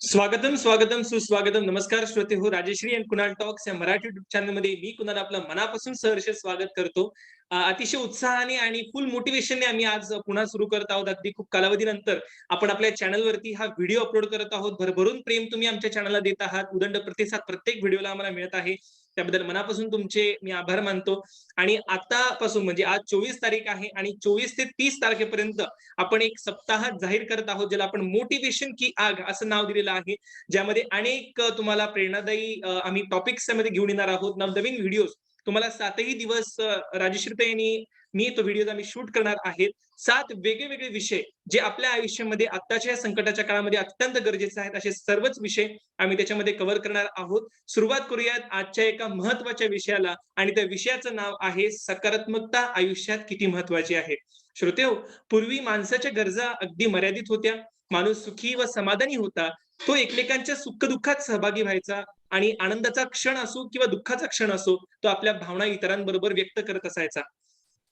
स्वागतम, स्वागतम, सुस्वागतम. नमस्कार श्रोते हो. राजश्री अँड कुणाल टॉक्स या मराठी युट्यूब चॅनलमध्ये मी कुणाल आपलं मनापासून सहर्ष स्वागत करतो. अतिशय उत्साहाने आणि फुल मोटिव्हेशनने आम्ही आज पुन्हा सुरू करत आहोत. अगदी खूप कालावधीनंतर आपण आपल्या चॅनलवरती हा व्हिडिओ अपलोड करत आहोत. भरभरून प्रेम तुम्ही आमच्या चॅनलला देत आहात. उदंड प्रतिसाद प्रत्येक व्हिडिओला आम्हाला मिळत आहे. त्याबद्दल मनापासून तुमचे मी आभार मानतो. आणि आतापासून म्हणजे आज 24 तारीख आहे आणि 24 ते 30 तारखेपर्यंत आपण एक सप्ताह जाहीर करत आहोत, ज्याला आपण मोटिव्हेशन की आग असं नाव दिलेलं आहे. ज्यामध्ये अनेक तुम्हाला प्रेरणादायी आम्ही टॉपिक्स त्यामध्ये घेऊन येणार आहोत. नवनवीन व्हिडिओज तुम्हाला 7ही दिवस राजश्रीताई आणि मी तो व्हिडिओ आम्ही शूट करणार आहेत. 7 वेगळे-वेगळे विषय जे आपल्या आयुष्यामध्ये आत्ताच्या या संकटाच्या काळामध्ये अत्यंत गरजेचे आहेत. असे सर्वच विषय आम्ही त्याच्यामध्ये कव्हर करणार आहोत. सुरुवात करूयात आजच्या एका महत्त्वाच्या विषयाला आणि त्या विषयाचं नाव आहे सकारात्मकता आयुष्यात किती महत्त्वाची आहे. श्रोतेहो, पूर्वी माणसाच्या गरजा अगदी मर्यादित होत्या. माणूस सुखी व समाधानी होता. तो एकमेकांच्या सुख-दुःखात सहभागी व्हायचा आणि आनंदाचा क्षण असो किंवा दुःखाचा क्षण असो, तो आपल्या भावना इतरांबरोबर व्यक्त करत असायचा.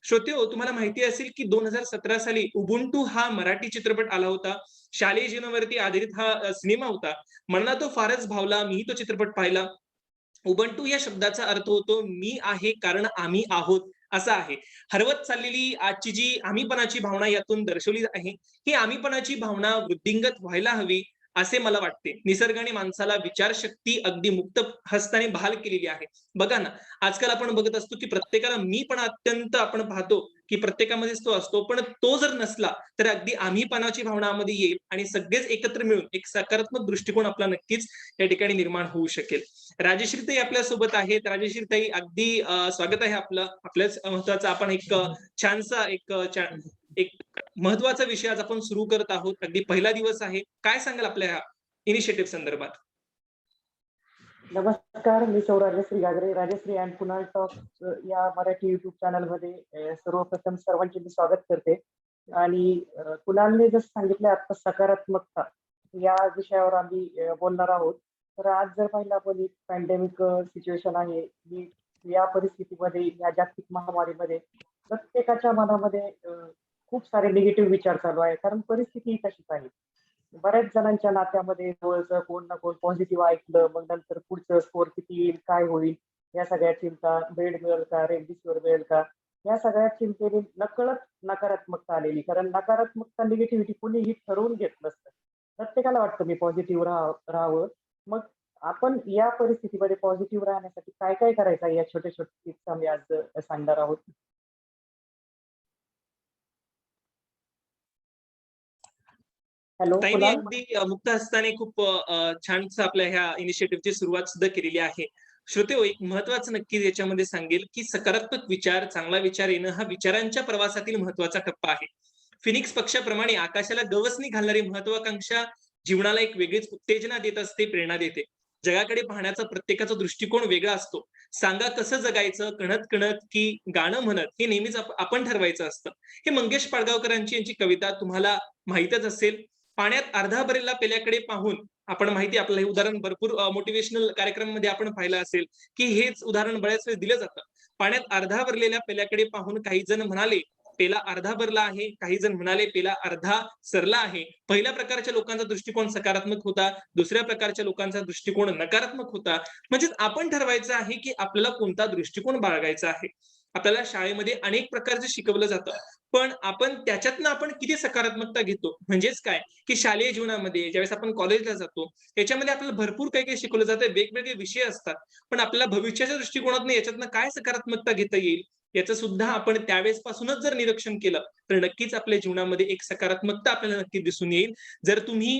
श्रोतेहो, तुम्हाला माहिती असेल की 2017 साली उबुंटू हा मराठी चित्रपट आला होता. शालेय जीवनावरती आधारित हा सिनेमा होता. मला तो फारच भावला. मीही तो चित्रपट पाहिला. उबंटू या शब्दाचा अर्थ होतो मी आहे कारण आम्ही आहोत असा आहे. हरवत चाललेली आजची जी आम्हीपणाची भावना यातून दर्शवली आहे, ही आम्हीपणाची भावना वृद्धिंगत व्हायला हवी असे मला वाटते. निसर्गाने माणसाला विचारशक्ती अगदी मुक्त हस्ताने बहाल केलेली आहे. बघा ना, आजकाल आपण बघत असतो की प्रत्येकाला मीपणा अत्यंत आपण पाहतो की प्रत्येकामध्येच तो असतो. पण तो जर नसला तर अगदी आम्हीपणाची भावना आमध्ये येईल आणि सगळेच एकत्र मिळून एक सकारात्मक दृष्टिकोन आपला नक्कीच या ठिकाणी निर्माण होऊ शकेल. राजश्रीताई आपल्यासोबत आहेत. राजश्रीताई अगदी स्वागत आहे आपलं. आपल्याच महत्वाचा आपण एक छानसा एक महत्वाचा विषय आज आपण सुरू करत आहोत. अगदी पहिला दिवस आहे. काय सांगाल आपल्या ह्या इनिशिएटिव्ह संदर्भात? नमस्कार, मी सौ राजश्री गागरे. राजश्री अँड कुणाल टॉक्स या मराठी युट्यूब चॅनलमध्ये सर्वप्रथम सर्वांचे मी स्वागत करते. आणि कुणालने जसं सांगितलं आता सकारात्मकता या विषयावर आम्ही बोलणार आहोत. तर आज जर पाहिलं आपण एक पॅन्डेमिक सिच्युएशन आहे. ही या परिस्थितीमध्ये, या जागतिक महामारीमध्ये प्रत्येकाच्या मनामध्ये खूप सारे निगेटिव्ह विचार चालू आहे. कारण परिस्थिती ही तशीच आहे. बऱ्याच जणांच्या नात्यामध्ये जवळचं कोण ना कोण पॉझिटिव्ह ऐकलं, मग नंतर पुढचं स्कोर किती येईल, काय होईल, या सगळ्या चिंता, बेड मिळेल का, रेमडेसिवीर मिळेल का, या सगळ्या चिंतेने नकळत नकारात्मकता आलेली. कारण नकारात्मकता, निगेटिव्हिटी कुणीही ठरवून घेत नसतं. प्रत्येकाला वाटतं मी पॉझिटिव्ह राहावं. मग आपण या परिस्थितीमध्ये पॉझिटिव्ह राहण्यासाठी काय काय करायचं आहे, या छोट्या छोट्या टिप्स आम्ही आज सांगणार आहोत. हॅलो ताईंनी कुणाल. अगदी मुक्त हस्ताने खूप छानसं आपल्या ह्या इनिशिएटिव्हची सुरुवात सुद्धा केलेली आहे. श्रोतेहो, एक महत्त्वाचं नक्कीच याच्यामध्ये सांगेल, की सकारात्मक विचार, चांगला विचार येणं हा विचारांच्या प्रवासातील महत्त्वाचा टप्पा आहे. फिनिक्स पक्षाप्रमाणे आकाशाला गवसणी घालणारी महत्वाकांक्षा जीवनाला एक वेगळीच उत्तेजना देत असते, प्रेरणा देते. जगाकडे पाहण्याचा प्रत्येकाचा दृष्टिकोन वेगळा असतो. सांगा कसं जगायचं, कणत-कणत की गाणं म्हणत, हे नेहमीच आपण ठरवायचं असतं. हे मंगेश पाडगावकरांची यांची कविता तुम्हाला माहीतच असेल. पाण्यात अर्धा भरलेला पेल्याकडे पाहून आपण माहिती आपल्याला हे उदाहरण भरपूर मोटिव्हेशनल कार्यक्रमामध्ये आपण पाहिलं असेल, की हेच उदाहरण बऱ्याच वेळेस दिलं जातं. पाण्यात अर्धा भरलेल्या पेल्याकडे पाहून काही जण म्हणाले, पेला अर्धा भरला आहे. काही जण म्हणाले, पेला अर्धा सरला आहे. पहिल्या प्रकारच्या लोकांचा दृष्टिकोन सकारात्मक होता. दुसऱ्या प्रकारच्या लोकांचा दृष्टिकोन नकारात्मक होता. म्हणजेच आपण ठरवायचं आहे, की आपल्याला कोणता दृष्टिकोन बाळगायचा आहे. आपल्याला शाळेमध्ये अनेक प्रकारचं शिकवलं जातं. पण आपण त्याच्यातनं आपण किती सकारात्मकता घेतो? म्हणजेच काय, की शालेय जीवनामध्ये ज्यावेळेस आपण कॉलेजला जातो, त्याच्यामध्ये आपल्याला भरपूर काही-काही शिकवलं जातं. वेगवेगळे विषय असतात. पण आपल्याला भविष्याच्या दृष्टिकोनातनं याच्यातनं काय सकारात्मकता घेता येईल, याचं सुद्धा आपण त्यावेळेस पासूनच जर निरीक्षण केलं, तर नक्कीच आपल्या जीवनामध्ये एक सकारात्मकता आपल्याला नक्की दिसून येईल. जर तुम्ही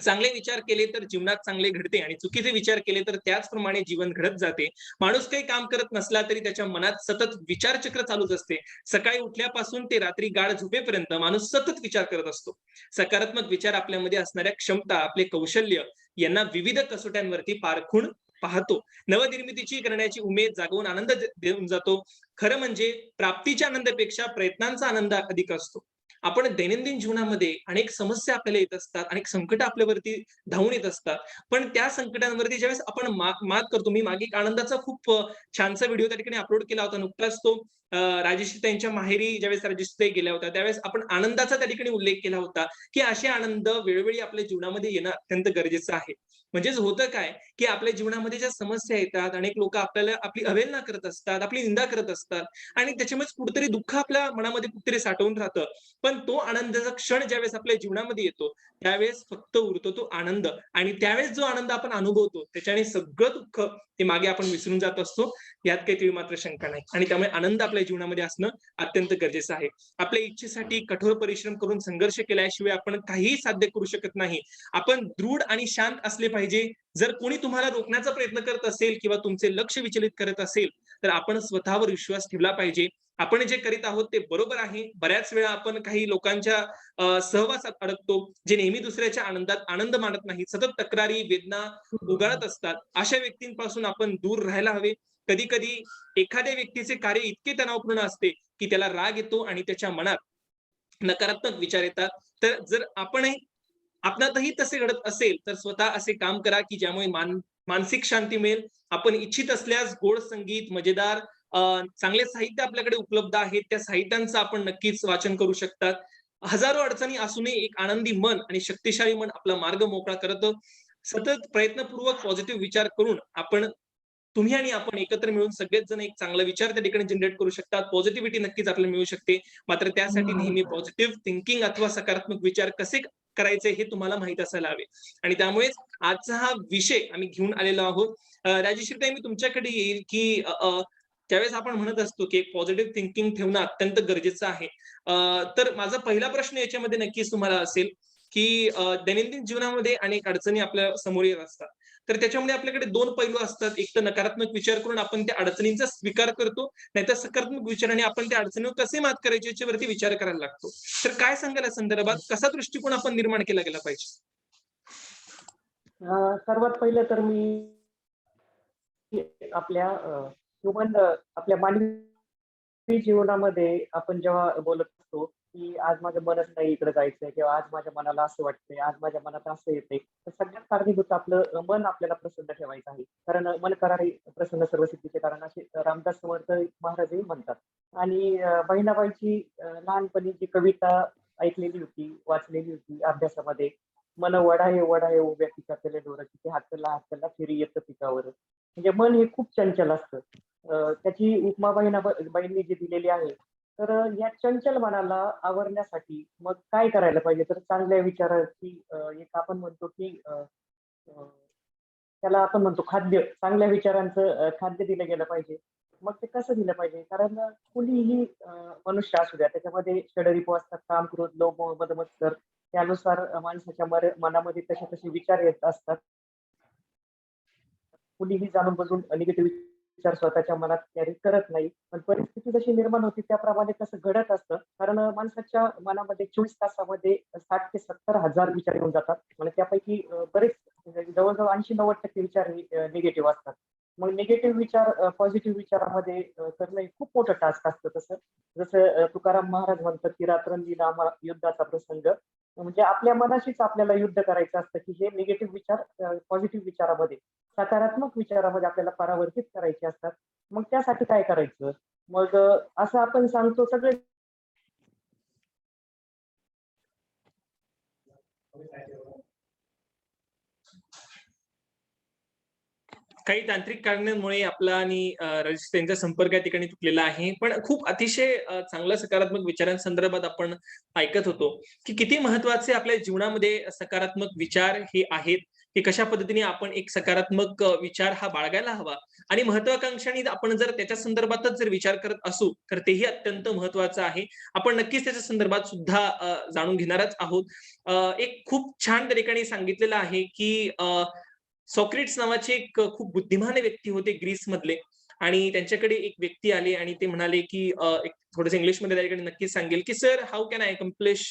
चांगले विचार केले तर जीवनात चांगले घडते आणि चुकीचे विचार केले तर त्याचप्रमाणे जीवन घडत जाते. माणूस काही काम करत नसला तरी त्याच्या मनात सतत विचारचक्र चालूच असते. सकाळी उठल्यापासून ते रात्री गाढ झोपेपर्यंत माणूस सतत विचार करत असतो. सकारात्मक विचार आपल्यामध्ये असणाऱ्या क्षमता, आपले कौशल्य यांना विविध कसोट्यांवरती पारखून पाहतो. नवनिर्मितीची करण्याची उमेद जागवून आनंद देऊन जातो. खरं म्हणजे प्राप्तीच्या आनंदापेक्षा प्रयत्नांचा आनंद अधिक असतो. आपण दैनंदिन जीवनामध्ये अनेक समस्या आपल्याला येत असतात, अनेक संकट आपल्यावरती धावून येत असतात. पण त्या संकटांवरती ज्यावेळेस आपण मात करतो, मी मागे एक आनंदाचा खूप छानसा व्हिडिओ त्या ठिकाणी अपलोड केला होता नुकताच तो. राजश्री त्यांच्या माहेरी ज्यावेळेस राजश्री गेल्या होत्या त्यावेळेस आपण आनंदाचा त्या ठिकाणी उल्लेख केला होता, की असे आनंद वेळोवेळी आपल्या जीवनामध्ये येणं अत्यंत गरजेचं आहे. म्हणजेच होतं काय, की आपल्या जीवनामध्ये ज्या समस्या येतात, अनेक लोकं आपल्याला आपली अवहेलना करत असतात, आपली निंदा करत असतात आणि त्याच्यामुळेच कुठेतरी दुःख आपल्या मनामध्ये कुठेतरी साठवून राहतं. पण तो आनंदाचा क्षण ज्यावेळेस आपल्या जीवनामध्ये येतो, त्यावेळेस फक्त उरतो तो आनंद आणि त्यावेळेस जो आनंद आपण अनुभवतो, त्याच्याने सगळं दुःख ते मागे आपण विसरून जात असतो. यात काही तीळ मात्र शंका नाही आणि त्यामुळे आनंद आपल्या जीवनामध्ये असणं अत्यंत गरजेचं आहे. आपल्या इच्छेसाठी कठोर परिश्रम करून संघर्ष केल्याशिवाय आपण काहीही साध्य करू शकत नाही. आपण दृढ आणि शांत असले पाहिजे. जर कोणी तुम्हाला रोखण्याचा प्रयत्न करत असेल किंवा तुमचे लक्ष विचलित करत असेल, तर आपण स्वतःवर विश्वास ठेवला पाहिजे. आपण जे करीत आहोत ते बरोबर आहे. बऱ्याच वेळा आपण काही लोकांच्या सहवासात अडकतो, जे नेहमी दुसऱ्याच्या आनंदात आनंद मानत नाहीत. सतत तक्रारी, वेदना उगाळत असतात. अशा व्यक्तींपासून आपण दूर राहायला हवे. कधी-कधी एखाद्या व्यक्तीचे कार्य इतके तणावपूर्ण असते, की त्याला राग येतो आणि त्याच्या मनात नकारात्मक विचार येतात. तर जर आपणही आपणातही तसे घडत असेल, तर स्वतः असे काम करा, की ज्यामुळे मानसिक शांती मिळेल. आपण इच्छित असल्यास गोड संगीत, मजेदार चांगले साहित्य आपल्याकडे उपलब्ध आहेत. त्या साहित्यांचं आपण नक्कीच वाचन करू शकतात. हजारो अडचणी असूनही एक आनंदी मन आणि शक्तिशाली मन आपला मार्ग मोकळा करतं. सतत प्रयत्नपूर्वक पॉझिटिव्ह विचार करून तुम्ही आणि आपण एकत्र मिळून सगळेच जण एक चांगला विचार त्या ठिकाणी जनरेट करू शकतात. पॉझिटिव्हिटी नक्कीच आपल्याला मिळू शकते. मात्र त्यासाठी नेहमी पॉझिटिव्ह थिंकिंग अथवा सकारात्मक विचार कसे करायचे हे तुम्हाला माहीत असायला हवे. आणि त्यामुळेच आजचा हा विषय आम्ही घेऊन आलेलो आहोत. राजश्रीताई मी तुमच्याकडे येईल, की अ, अ, ज्यावेळेस आपण म्हणत असतो, की एक पॉझिटिव्ह थिंकिंग ठेवणं अत्यंत गरजेचं आहे. तर माझा पहिला प्रश्न याच्यामध्ये नक्कीच तुम्हाला असेल, की दैनंदिन जीवनामध्ये अनेक अडचणी आपल्या समोर येत असतात. तर त्याच्यामध्ये आपल्याकडे 2 पैलू असतात. एक तर नकारात्मक विचार करून आपण त्या अडचणींचा स्वीकार करतो, नाहीतर सकारात्मक विचाराने आपण त्या अडचणीवर कसे मात करायचे याच्यावरती विचार करायला लागतो. तर काय सांगाल या संदर्भात? कसा दृष्टिकोन आपण निर्माण केला गेला पाहिजे? सर्वात पहिलं तर मी आपल्या आपल्या मानवी जीवनामध्ये आपण जेव्हा बोलत असतो, की आज माझं मनच नाही इकडे जायचंय किंवा आज माझ्या मनाला असं वाटतंय, आज माझ्या मनात असं येतंय. तर सगळ्यात कारणीभूत आपलं मन आपल्याला प्रसन्न ठेवायचं आहे. कारण मन करारी प्रसन्न सर्व सिद्धीचे कारण असे रामदास समर्थ महाराजही म्हणतात. आणि बहिणाबाईची लहानपणी जी कविता ऐकलेली होती, वाचलेली होती अभ्यासामध्ये. "मन वढाये उभ्या पिकातले डोर, तिथे हातला फिरी येतं पिकावर." म्हणजे मन हे खूप चंचल असतं. त्याची उपमा बाईंनी जी दिलेली आहे. तर या चंचल मनाला आवरण्यासाठी मग काय करायला पाहिजे? तर चांगल्या विचाराची एक आपण म्हणतो की अ, अ, त्याला आपण म्हणतो खाद्य. चांगल्या विचारांचं खाद्य दिलं गेलं पाहिजे. मग ते कसं दिलं पाहिजे? कारण कुणीही मनुष्य असू द्या, त्याच्यामध्ये षडरिपू असतात, काम, क्रोध, लोभ, मोह, मद, मत्सर. त्यानुसार माणसाच्या मनामध्ये तसे-तसे विचार येत असतात. कुणीही जाणून बुजून निगेटिव्ह विचार स्वतःच्या मनात कॅरी करत नाही. पण परिस्थिती जशी निर्माण होते त्याप्रमाणे तसं घडत असतं. कारण माणसाच्या मनामध्ये 24 तासामध्ये 60,000 ते 70,000 विचार येऊन जातात आणि त्यापैकी बरेच म्हणजे जवळ-जवळ 80-90% विचार हे निगेटिव्ह असतात. मग निगेटिव्ह विचार पॉझिटिव्ह विचारामध्ये करणं हे खूप मोठं टास्क असतं तसं. जसं तुकाराम महाराज म्हणतात, की "रात्रंदिन आम्हा युद्धाचा प्रसंग." म्हणजे आपल्या मनाशीच आपल्याला युद्ध करायचं असतं, की हे निगेटिव्ह विचार पॉझिटिव्ह विचारामध्ये सकारात्मक विचारामध्ये आपल्याला परावर्तित करायचे असतात. मग त्यासाठी काय करायचं? मग असं आपण सांगतो सगळे काही तांत्रिक कारणांमुळे आपला आणि त्यांचा संपर्क या ठिकाणी तुटलेला आहे. पण खूप अतिशय चांगल्या सकारात्मक विचारांसंदर्भात आपण ऐकत होतो, की किती महत्त्वाचे आपल्या जीवनामध्ये सकारात्मक विचार हे आहेत, की कशा पद्धतीने आपण एक सकारात्मक विचार हा बाळगायला हवा आणि महत्त्वाकांक्षाने आपण जर त्याच्या संदर्भातच जर विचार करत असू, तर तेही अत्यंत महत्त्वाचं आहे. आपण नक्कीच त्याच्या संदर्भात सुद्धा जाणून घेणारच आहोत. एक खूप छान त्या ठिकाणी सांगितलेलं आहे, की सॉक्रेट्स नावाचे एक खूप बुद्धिमान व्यक्ती होते ग्रीसमधले आणि त्यांच्याकडे एक व्यक्ती आले आणि ते म्हणाले, की एक थोडंसं इंग्लिशमध्ये त्या ठिकाणी नक्कीच सांगेल, की "sir how can I accomplish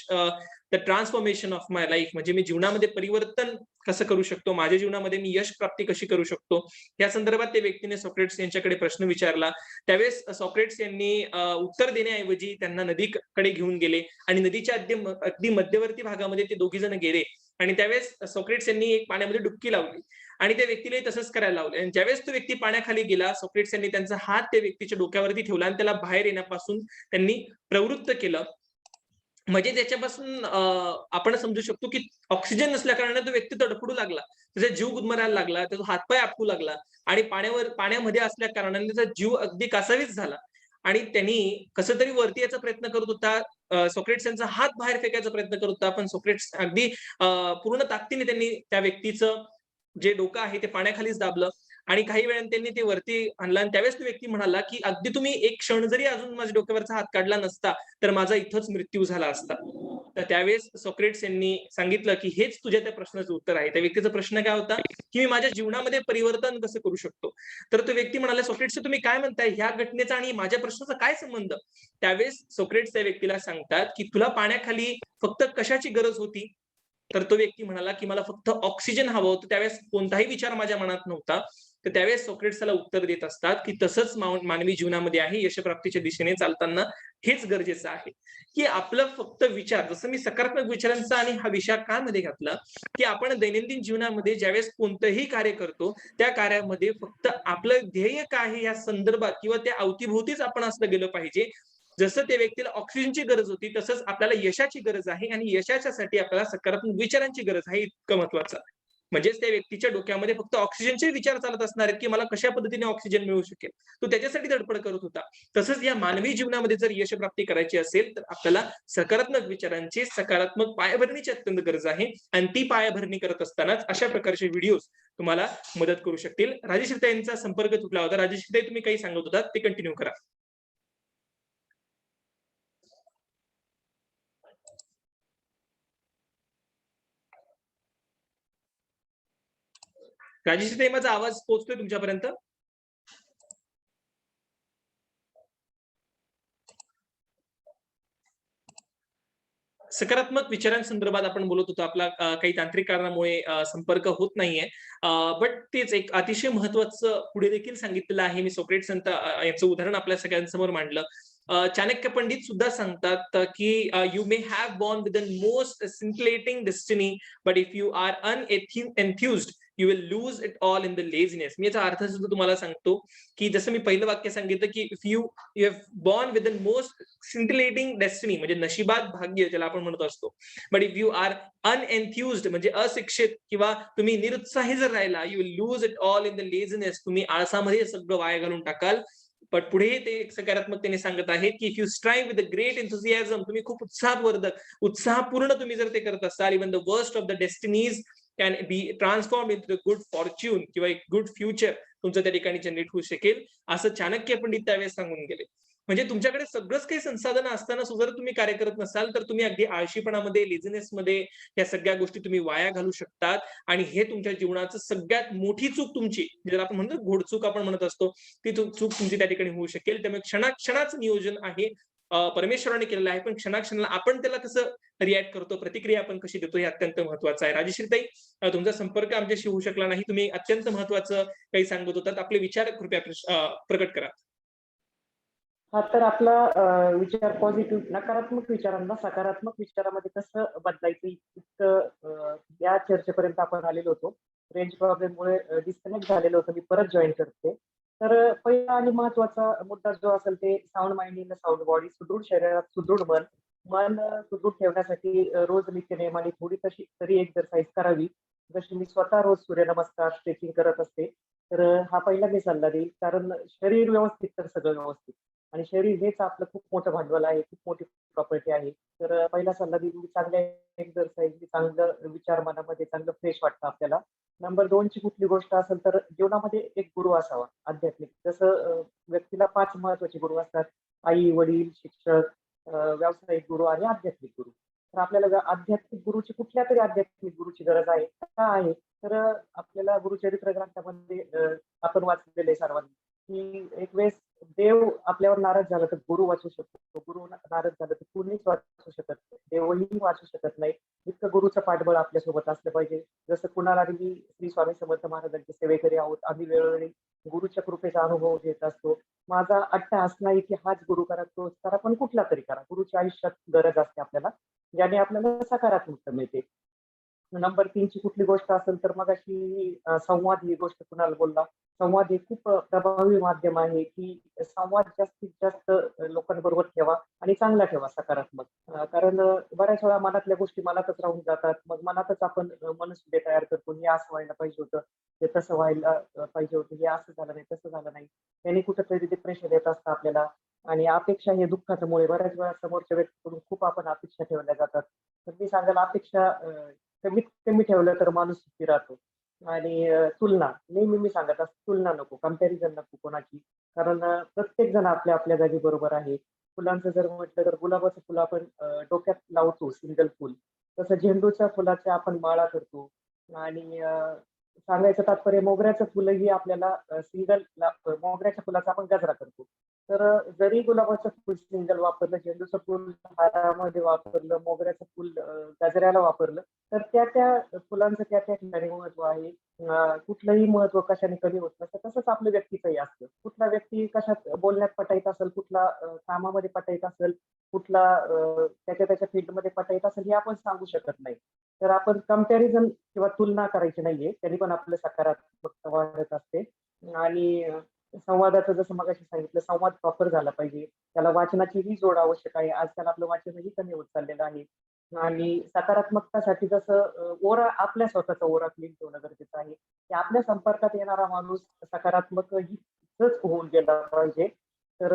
the transformation of my life?" म्हणजे मी जीवनामध्ये परिवर्तन कसं करू शकतो? माझ्या जीवनामध्ये मी यश प्राप्ती कशी करू शकतो? या संदर्भात त्या व्यक्तीने सॉक्रेट्स यांच्याकडे प्रश्न विचारला. त्यावेळेस सॉक्रेट्स यांनी उत्तर देण्याऐवजी त्यांना नदीकडे घेऊन गेले आणि नदीच्या अगदी मध्यवर्ती भागामध्ये ते दोघी जण गेले आणि त्यावेळेस सॉक्रेट्स यांनी एक पाण्यामध्ये डुबकी लावली आणि त्या व्यक्तीलाही तसंच करायला लावलं. आणि ज्यावेळेस तो व्यक्ती पाण्याखाली गेला, सॉक्रेटिस यांनी त्यांचा हात त्या व्यक्तीच्या डोक्यावरती ठेवला आणि त्याला बाहेर येण्यापासून त्यांनी प्रवृत्त केलं. म्हणजे त्याच्यापासून आपण समजू शकतो, की ऑक्सिजन नसल्या कारणाने तो व्यक्ती तडफडू लागला. त्याचा जीव गुदमरायला लागला, त्याचा हातपाय आपटू लागला आणि पाण्यामध्ये असल्या कारणाने त्याचा जीव अगदी कासावीस झाला आणि त्यांनी कसं तरी वरती यायचा प्रयत्न करत होता. सॉक्रेटिस यांचा हात बाहेर फेकायचा प्रयत्न करत होता. पण सॉक्रेटिस अगदी पूर्ण ताकदीने त्यांनी त्या व्यक्तीचं जे डोकं आहे ते पाण्याखालीच दाबलं आणि काही वेळाने त्यांनी ते वरती आणलं आणि त्यावेळेस तो व्यक्ती म्हणाला, की "अगदी तुम्ही एक क्षण जरी अजून माझ्या डोक्यावरचा हात काढला नसता, तर माझा इथंच मृत्यू झाला असता." तर त्यावेळेस सॉक्रेटिस यांनी सांगितलं, की हेच तुझ्या त्या प्रश्नाचं उत्तर आहे. त्या व्यक्तीचा प्रश्न काय होता, की "मी माझ्या जीवनामध्ये परिवर्तन कसं करू शकतो?" तर तो व्यक्ती म्हणाला, "सॉक्रेटिस तुम्ही काय म्हणताय? ह्या घटनेचा आणि माझ्या प्रश्नाचा काय संबंध?" त्यावेळेस सॉक्रेटिस त्या व्यक्तीला सांगतात, की "तुला पाण्याखाली फक्त कशाची गरज होती?" तर तो व्यक्ती म्हणाला, की "मला फक्त ऑक्सिजन हवं होतं." त्यावेळेस कोणताही विचार माझ्या मनात नव्हता. तर त्यावेळेस सॉक्रेटिस त्याला उत्तर देत असतात, की तसंच मानवी जीवनामध्ये आहे. यशप्राप्तीच्या दिशेने चालताना हेच गरजेचं आहे, की आपलं फक्त विचार जसं मी सकारात्मक विचारांचा आणि हा विषय का मध्ये घातला, की आपण दैनंदिन जीवनामध्ये ज्यावेळेस कोणतंही कार्य करतो, त्या कार्यामध्ये फक्त आपलं ध्येय काय आहे या संदर्भात किंवा त्या अवतीभोवतीच आपण असलं गेलं पाहिजे. जसं त्या व्यक्तीला ऑक्सिजनची गरज होती, तसंच आपल्याला यशाची गरज आहे आणि यशाच्यासाठी आपल्याला सकारात्मक विचारांची गरज आहे, इतकं महत्वाचं. म्हणजेच त्या व्यक्तीच्या डोक्यामध्ये फक्त ऑक्सिजनचे विचार चालत असणार आहेत, की मला कशा पद्धतीने ऑक्सिजन मिळू शकेल. तो त्याच्यासाठी धडपड करत होता. तसंच या मानवी जीवनामध्ये जर यशप्राप्ती करायची असेल, तर आपल्याला सकारात्मक विचारांची, सकारात्मक पायाभरणीची अत्यंत गरज आहे आणि ती पायाभरणी करत असतानाच अशा प्रकारचे व्हिडिओज तुम्हाला मदत करू शकतील. राजश्री यांचा संपर्क तुटला होता. राजश्री तुम्ही काही सांगत होतात ते कंटिन्यू करा. राजश्री माझा आवाज पोहोचतोय तुमच्यापर्यंत? सकारात्मक विचारांसंदर्भात आपण बोलत होतो. आपला काही तांत्रिक कारणामुळे संपर्क होत नाहीये. बट तेच एक अतिशय महत्त्वाचं पुढे देखील सांगितलेलं आहे. मी सोक्रेटिस याचं उदाहरण आपल्या सगळ्यांसमोर मांडलं. चाणक्य पंडित सुद्धा सांगतात की "you may have born with the most scintillating destiny, but if you are enthused, you will lose it all in the laziness." मी याचा अर्थ सुद्धा तुम्हाला सांगतो, की जसं मी पहिलं वाक्य सांगितलं, की if you have born with the most scintillating destiny म्हणजे नशिबात भाग्य ज्याला आपण म्हणत असतो. But if you are unenthused म्हणजे अशिक्षित किंवा तुम्ही निरुत्साही जर राहिला, you will lose it all in the laziness. तुम्ही आळसामध्ये सगळं वाया घालून टाकाल. पण पुढे ते एक सकारात्मकतेने सांगत आहेत, की if you strive with great enthusiasm, तुम्ही खूप उत्साहवर्धक, उत्साहपूर्ण तुम्ही जर ते करत असाल, even the worst of the destinies can be transform in the good fortune किंवा एक गुड फ्युचर तुमचं त्या ठिकाणी जनरेट होऊ शकेल, असं चाणक्य पंडित त्यावेळेस सांगून गेले. म्हणजे तुमच्याकडे सगळंच काही संसाधनं असताना सुद्धा जर तुम्ही कार्य करत नसाल, तर तुम्ही अगदी आळशीपणामध्ये, लेझीनेसमध्ये या सगळ्या गोष्टी तुम्ही वाया घालू शकतात आणि हे तुमच्या जीवनाचं सगळ्यात मोठी चूक तुमची, ज्याला आपण म्हणतो घोडचूक आपण म्हणत असतो, ती चूक तुमची त्या ठिकाणी होऊ शकेल. त्यामुळे क्षणाक्षणाचं नियोजन आहे. परमेश्वराने केलेलं आहे, पण क्षणाक्षणाला आपण त्याला कसं रिएक्ट करतो, प्रतिक्रिया आपण कशी देतो हे अत्यंत महत्वाचं आहे. राजश्रीताई, तुमचा संपर्क आमच्याशी होऊ शकला नाही. तुम्ही अत्यंत महत्वाचं काही सांगत होतात. आपले विचार कृपया प्रकट करा. हा तर आपला विचार पॉझिटिव्ह नकारात्मक विचारांना सकारात्मक विचारामध्ये कसं बदलायचं इतकं या चर्चेपर्यंत आपण आलेलो होतो. रेंज प्रॉब्लेममुळे डिस्कनेक्ट झालेलो होतो. मी परत जॉईन करते. तर पहिला आणि महत्त्वाचा मुद्दा जो असेल ते sound mind in sound body, सुदृढ शरीरात सुदृढ मन. मन सुदृढ ठेवण्यासाठी रोज नित्यनेमाने थोडी तशी तरी एक्सरसाइज करावी. जशी मी स्वतः रोज सूर्यनमस्कार, स्ट्रेचिंग करत असते. तर हा पहिला मी सल्ला देईल. कारण शरीर व्यवस्थित तर सगळं व्यवस्थित. आणि शरीर हेच आपलं खूप मोठं भांडवल आहे, खूप मोठी प्रॉपर्टी आहे. तर पहिला सल्ला देईल मी चांगल्या एक्सरसाइज, चांगलं विचार मनामध्ये चांगलं फ्रेश वाटतं आपल्याला. नंबर 2 ची कुठली गोष्ट असेल तर जीवनामध्ये एक गुरु असावा आध्यात्मिक. जसं व्यक्तीला 5 महत्त्वाचे गुरु असतात. आई, वडील, शिक्षक, व्यावसायिक गुरु आणि आध्यात्मिक गुरु. तर आपल्याला आध्यात्मिक गुरुची कुठल्यातरी आध्यात्मिक गुरुची गरज आहे. का आहे? तर आपल्याला गुरुचरित्र ग्रंथामध्ये आपण वाचलेलं आहे सर्वांनी, की एक वेळेस देव आपल्यावर नाराज झाला तर गुरु वाचू शकतो. गुरु नाराज झाला तर कुणीच वाचू शकत नाही. देवही वाचू शकत नाही. इतकं गुरुचं पाठबळ आपल्यासोबत असलं पाहिजे. जसं कुणाल आणि मी श्री स्वामी समर्थ महाराजांचे सेवेकरी आहोत. आम्ही वेळोवेळी गुरुच्या कृपेचा अनुभव घेत असतो. माझा अट्टहास नाही की हाच गुरु करा, तोच करा, पण कुठला तरी करा. गुरुच्या आयुष्यात गरज असते आपल्याला, ज्याने आपल्याला सकारात्मकता मिळते. नंबर 3ची कुठली गोष्ट असेल तर मगाशी संवाद ही गोष्ट कुणाल बोलला. संवाद हे खूप प्रभावी माध्यम आहे, की संवाद जास्तीत जास्त लोकांबरोबर ठेवा आणि चांगला ठेवा सकारात्मक. कारण बऱ्याच वेळा मनातल्या गोष्टी मनातच राहून जातात. मग मनातच आपण मनस्थिती तयार करतो. हे असं व्हायला पाहिजे होतं, हे तसं व्हायला पाहिजे होतं, हे असं झालं नाही, तसं झालं नाही. त्याने कुठेतरी डिप्रेशन येत असतं आपल्याला आणि अपेक्षा हे दुःखाचं मूळ आहे. बऱ्याच वेळा समोरच्या व्यक्तीकडून खूप आपण अपेक्षा ठेवल्या जातात. तर मी सांगेल अपेक्षा कमीत कमी ठेवलं तर माणूस सुखी राहतो. आणि तुलना नेहमी मी सांगत असतो तुलना नको, कंपॅरिझन नको कोणाची. कारण प्रत्येक जण आपल्या आपल्या जागी बरोबर आहे. फुलांचं जर म्हटलं तर गुलाबाचं फुल आपण डोक्यात लावतो सिंगल फुल. तसं झेंडूच्या फुलाच्या आपण माळा करतो आणि सांगायचं तात्पर्य मोगऱ्याचं फुलही आपल्याला सिंगल मोगऱ्याच्या फुलाचा आपण गजरा करतो. तर जरी गुलाबाचं फुल सिंगल वापरलं, झेंडूचं फुल हारामध्ये वापरलं, मोगऱ्याचं फुल गजऱ्याला वापरलं, तर त्या फुलांचं त्या ठिकाणी महत्व आहे. कुठलंही महत्व कशाने कमी होत नसतं. तसंच आपलं व्यक्तीचंही असतं. कुठला व्यक्ती कशात बोलण्यात पटाईत असेल, कुठला कामामध्ये पटाईत असेल, कुठला त्याच्या फील्डमध्ये पटाईत असेल, हे आपण सांगू शकत नाही. तर आपण कंपॅरिझन किंवा तुलना करायची नाहीये. त्यांनी पण आपलं सकारात्मकता वाढत असते आणि संवादाचं जसं मगाशी सांगितलं, संवाद प्रॉपर झाला पाहिजे. त्याला वाचनाचीही जोड आवश्यक आहे. आजकाल आपलं वाचनही कमी होत चाललेलं आहे. आणि सकारात्मकतासाठी जसं ओरा आपल्या स्वतःचा ओरा क्लीन ठेवणं गरजेचं आहे, की आपल्या संपर्कात येणारा माणूस सकारात्मक हीच होऊन गेला पाहिजे. तर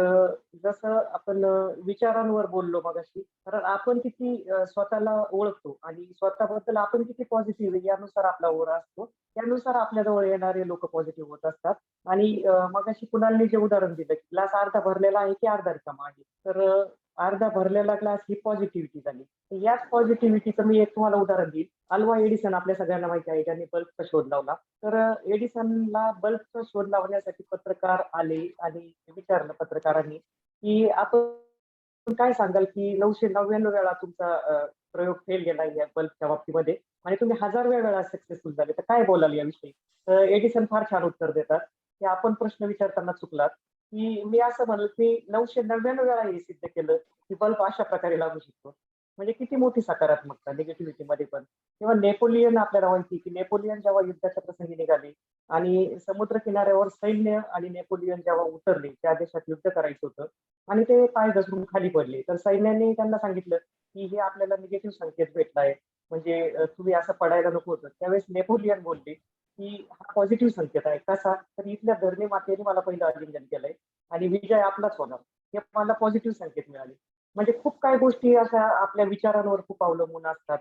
जसं आपण विचारांवर बोललो मगाशी, कारण आपण किती स्वतःला ओळखतो आणि स्वतःबद्दल आपण किती पॉझिटिव्ह आहे यानुसार आपला ओरा असतो. त्यानुसार आपल्याजवळ येणारे लोक पॉझिटिव्ह होत असतात. आणि मगाशी कुणालने जे उदाहरण दिलं, की ग्लास अर्धा भरलेला आहे की अर्धा रिकामा आहे. तर अर्धा भरलेला ग्लास ही पॉझिटिव्हिटी झाली. तर याच पॉझिटिव्हिटीचं मी एक तुम्हाला उदाहरण देईल. अल्वा एडिसन आपल्या सगळ्यांना माहिती आहे, ज्यांनी बल्बचा शोध लावला. तर एडिसनला बल्बचा शोध लावण्यासाठी पत्रकार आले आणि विचारलं पत्रकारांनी, की आपण काय सांगाल, की 999 वेळा तुमचा प्रयोग फेल गेलाय या बल्बच्या बाबतीमध्ये आणि तुम्ही 1000व्या वेळा सक्सेसफुल झाले, तर काय बोलाल याविषयी? तर एडिसन फार छान उत्तर देतात, की आपण प्रश्न विचारताना चुकलात, की मी असं म्हणेल, की 999 वेळा हे सिद्ध केलं, की बल्ब अशा प्रकारे लागू शकतो. म्हणजे किती मोठी सकारात्मकता निगेटिव्हिटीमध्ये पण. किंवा नेपोलियन आपल्याला माहिती, की नेपोलियन जेव्हा युद्धाच्या प्रसंगी निघाले आणि समुद्र किनाऱ्यावर सैन्य आणि नेपोलियन जेव्हा उतरले, त्या देशात युद्ध करायचं होतं आणि ते पाय घसरून खाली पडले. तर सैन्याने त्यांना सांगितलं, की हे आपल्याला निगेटिव्ह संकेत भेटलाय. म्हणजे तुम्ही असं पडायला नको होतं. त्यावेळेस नेपोलियन बोलले, की हा पॉझिटिव्ह संकेत आहे. कसा? तर इथल्या धरणी मातेने मला पहिलं आलिंगन केलंय आणि विजय आपलाच होणार. हे मला पॉझिटिव्ह संकेत मिळाले. म्हणजे खूप काही गोष्टी अशा आपल्या विचारांवर खूप अवलंबून असतात.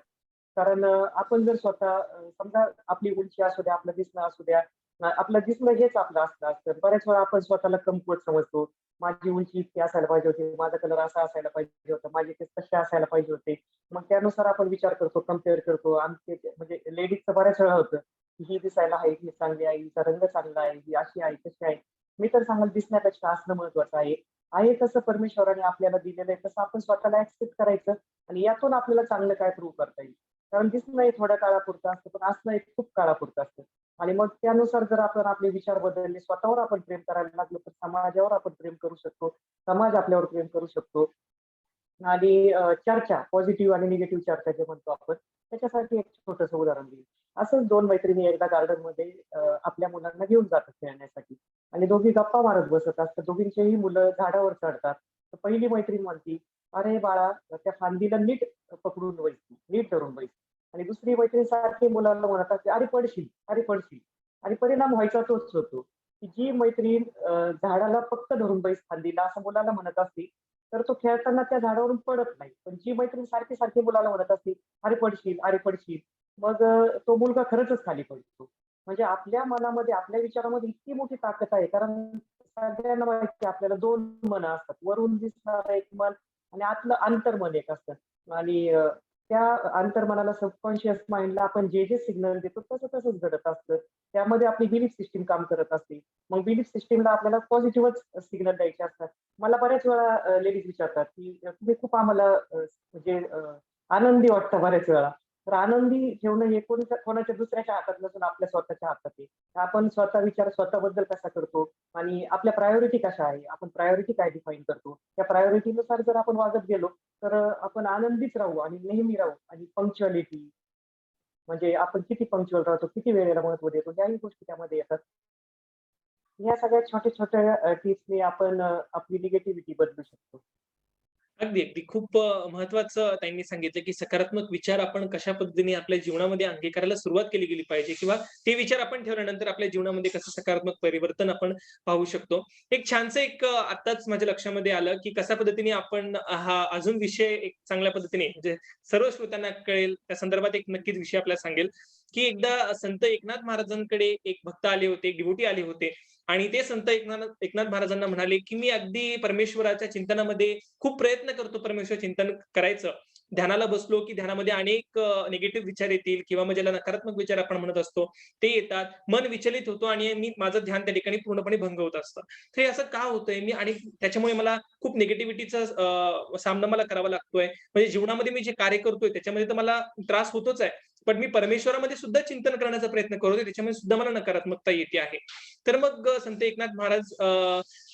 कारण आपण जर स्वतः समजा आपली उंची असू द्या, आपलं दिसणं असू द्या, आपलं दिसणं हेच आपलं असतं. बऱ्याच वेळा आपण स्वतःला कमकुवत समजतो. माझी उंची इतकी असायला पाहिजे होती, माझा कलर असा असायला पाहिजे होता, माझे केस तसे असायला पाहिजे होते. मग त्यानुसार आपण विचार करतो, कंपेअर करतो. आमचे म्हणजे लेडीजचं बऱ्याच वेळा होतं, की ही दिसायला आहे, ही चांगली आहे, हिचा रंग चांगला आहे, ही अशी आहे, तशी आहे. मी तर सांगेल दिसण्यापेक्षा असणं महत्वाचं आहे. आहे तसं परमेश्वराने आपल्याला दिलेलं आहे, तसं आपण स्वतःला ॲक्सेप्ट करायचं आणि यातून आपल्याला चांगलं काय प्रूव्ह करता येईल. कारण दिसणं हे थोड्या काळापुरतं असतं, पण असणं हे खूप काळापुरतं असतं. आणि मग त्यानुसार जर आपण आपले विचार बदलले, स्वतःवर आपण प्रेम करायला लागलो, तर समाजावर आपण प्रेम करू शकतो. समाज आपल्यावर प्रेम करू शकतो. आणि चर्चा पॉझिटिव्ह आणि निगेटिव्ह चर्चा जे म्हणतो आपण, त्याच्यासाठी एक छोटंसं उदाहरण देईल. असंच 2 मैत्रिणी एकदा गार्डनमध्ये आपल्या मुलांना घेऊन जातात खेळण्यासाठी आणि दोघी गप्पा मारत बसत असतात. दोघींचीही मुलं झाडावर चढतात. तर पहिली मैत्रीण म्हणती, "अरे बाळा, त्या फांदीला नीट पकडून बैस, नीट धरून बैस." आणि दुसरी मैत्रीण सारखी मुलाला म्हणत असते, "अरे पडशील, अरे पडशील." आणि परिणाम व्हायचा तोच होतो, की जी मैत्रीण झाडाला फक्त धरून बैस फांदीला असं मुलाला म्हणत असते, तर तो खेळताना त्या झाडावरून पडत नाही. पण जी मैत्रीण सारखी मुलाला म्हणत असते, "अरे पडशील, अरे पडशील." मग तो मुलगा खरंचच खाली पडतो. म्हणजे आपल्या मनामध्ये, आपल्या विचारामध्ये इतकी मोठी ताकद आहे. कारण सगळ्यांना माहिती आहे आपल्याला 2 मनं असतात. वरून दिसणारं एक मन आणि आतलं अंतर्मन एक असतं. आणि त्या अंतर्मनाला सबकॉन्शियस माइंडला आपण जे सिग्नल देतो तसंच घडत असतं. त्यामध्ये आपली बिलीफ सिस्टम काम करत असते. मग बिलीफ सिस्टमला आपल्याला पॉझिटिव्हच सिग्नल द्यायचे असतात. मला बऱ्याच वेळा लेडीज विचारतात, की तुम्ही खूप आम्हाला म्हणजे आनंदी वाटता बऱ्याच वेळा. तर आनंदी ठेवणं हे कोणाच्या दुसऱ्याच्या हातात नसून आपल्या स्वतःच्या हातात आहे. आपण स्वतः विचार स्वतःबद्दल कसा करतो आणि आपल्या प्रायोरिटी कशा आहे, आपण प्रायोरिटी काय डिफाईन करतो. त्या प्रायोरिटीनुसार जर आपण वागत गेलो, तर आपण आनंदीच राहू आणि नेहमी राहू आणि पंक्च्युअलिटी म्हणजे आपण किती पंक्च्युअल राहतो, किती वेळेला महत्त्व देतो, याही गोष्टी त्यामध्ये येतात. या सगळ्या छोट्या-छोट्या टिप्सनी आपण आपली निगेटिव्हिटी बदलू शकतो. अगदी, अगदी. खूप महत्त्वाचं त्यांनी सांगितलं, की सकारात्मक विचार आपण कशा पद्धतीने आपल्या जीवनामध्ये अंगीकारायला सुरुवात केली गेली पाहिजे किंवा ते विचार आपण ठेवल्यानंतर आपल्या जीवनामध्ये कसं सकारात्मक परिवर्तन आपण पाहू शकतो. एक छानसं आत्ताच माझ्या लक्षामध्ये आलं, की कशा पद्धतीने आपण हा अजून विषय एक चांगल्या पद्धतीने म्हणजे सर्व श्रोत्यांना कळेल त्या संदर्भात एक नक्कीच विषय आपल्याला सांगेल, की एकदा संत एकनाथ महाराजांकडे एक भक्त आले होते, एक डिव्होटी आले होते आणि ते संत एकनाथ एकनाथ महाराजांना म्हणाले, की "मी अगदी परमेश्वराच्या चिंतनामध्ये खूप प्रयत्न करतो परमेश्वर चिंतन करायचं. ध्यानाला बसलो, की ध्यानामध्ये अनेक निगेटिव्ह विचार येतील किंवा मग ज्याला नकारात्मक विचार आपण म्हणत असतो, ते येतात. मन विचलित होतो आणि मी माझं ध्यान त्या ठिकाणी पूर्णपणे भंग होत असतं. तर हे असं का होतंय? मी आणि त्याच्यामुळे मला खूप निगेटिव्हिटीचा सामना मला करावा लागतोय. म्हणजे जीवनामध्ये मी जे कार्य करतोय त्याच्यामध्ये तर मला त्रास होतोच आहे. पण मी परमेश्वरामध्ये सुद्धा चिंतन करण्याचा प्रयत्न करतोय, त्याच्यामध्ये सुद्धा मला नकारात्मकता येते आहे. तर मग संत एकनाथ महाराज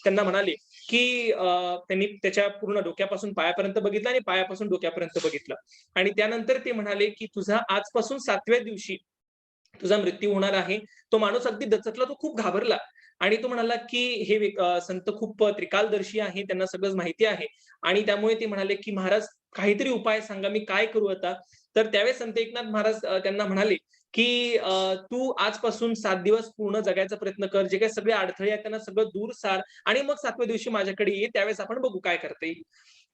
त्यांना म्हणाले, की त्यांनी त्याच्या पूर्ण डोक्यापासून पायापर्यंत बघितलं आणि पायापासून डोक्यापर्यंत बघितलं. आणि त्यानंतर ते म्हणाले, की "तुझा आजपासून 7व्या दिवशी तुझा मृत्यू होणार आहे." तो माणूस अगदी दचकला, तो खूप घाबरला आणि तो म्हणाला, की संत खूप त्रिकालदर्शी आहे, त्यांना सगळंच माहिती आहे आणि त्यामुळे ते म्हणाले, की "महाराज काहीतरी उपाय सांगा, मी काय करू आता?" तर त्यावेळेस संत एकनाथ महाराज त्यांना म्हणाले, की "तू आजपासून 7 दिवस पूर्ण जगायचा प्रयत्न कर. जे काही सगळे अडथळे आहेत त्यांना सगळं दूर सार आणि मग 7व्या दिवशी माझ्याकडे ये. त्यावेळेस आपण बघू काय करता येईल."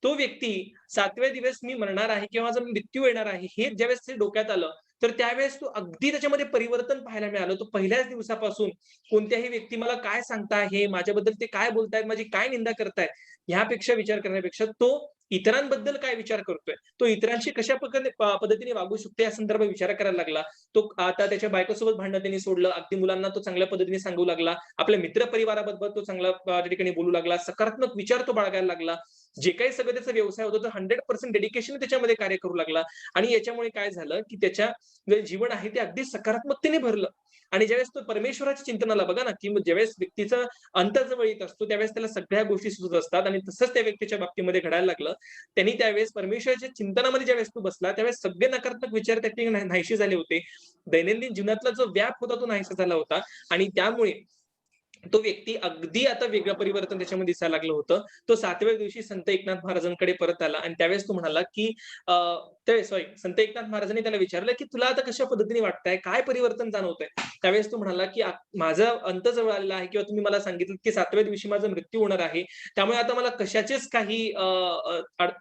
तो व्यक्ती 7व्या दिवस मी मरणार आहे किंवा माझा मृत्यू येणार आहे, हे ज्यावेळेस ते डोक्यात आलं, तर त्यावेळेस तो अगदी त्याच्यामध्ये परिवर्तन पाहायला मिळालं. तो पहिल्याच दिवसापासून कोणत्याही व्यक्ती मला काय सांगताय, माझ्याबद्दल ते काय बोलतायत, माझी काय निंदा करतायत, ह्यापेक्षा विचार करण्यापेक्षा तो इतरांबद्दल काय विचार करतोय, तो इतरांशी कशा पद्धतीने वागू शकतो या संदर्भात विचार करायला लागला. तो आता त्याच्या बायकोसोबत भांडणं त्यांनी सोडलं. अगदी मुलांना तो चांगल्या पद्धतीने सांगू लागला. आपल्या मित्रपरिवाराबद्दल तो चांगला त्या ठिकाणी बोलू लागला. सकारात्मक विचार तो बाळगायला लागला. जे काही सगळं त्याचा व्यवसाय होता, तो 100% डेडिकेशन त्याच्यामध्ये कार्य करू लागला आणि याच्यामुळे काय झालं, की त्याच्या जे जीवन आहे ते अगदी सकारात्मकतेने भरलं आणि ज्यावेळेस तो परमेश्वराच्या चिंतनाला बघा ना, की मग ज्यावेळेस व्यक्तीचा अंत जवळ येत असतो, त्यावेळेस त्याला सगळ्या गोष्टी सुचत असतात आणि तसंच त्या व्यक्तीच्या बाबतीमध्ये घडायला लागलं. त्यांनी त्यावेळेस परमेश्वराच्या चिंतनामध्ये ज्यावेळेस तो बसला, त्यावेळेस सगळे नकारात्मक विचार त्या ठिकाणी नाहीसे झाले होते. दैनंदिन जीवनातला जो व्याप होता, तो नाहीसा झाला होता आणि त्यामुळे तो व्यक्ती अगदी आता वेगळं परिवर्तन त्याच्यामध्ये दिसायला लागलं होतं. तो 7व्या दिवशी संत एकनाथ महाराजांकडे परत आला आणि त्यावेळेस तो म्हणाला, की अ, ते सॉरी संत एकनाथ महाराजांनी त्याला विचारलं, की "तुला आता कशा पद्धतीने वाटतंय? काय परिवर्तन जाणवतंय?" त्यावेळेस तो म्हणाला, की "माझा अंत जवळ आलेला आहे किंवा तुम्ही मला सांगितलंत, की 7व्या दिवशी माझा मृत्यू होणार आहे. त्यामुळे आता मला कशाचेच काही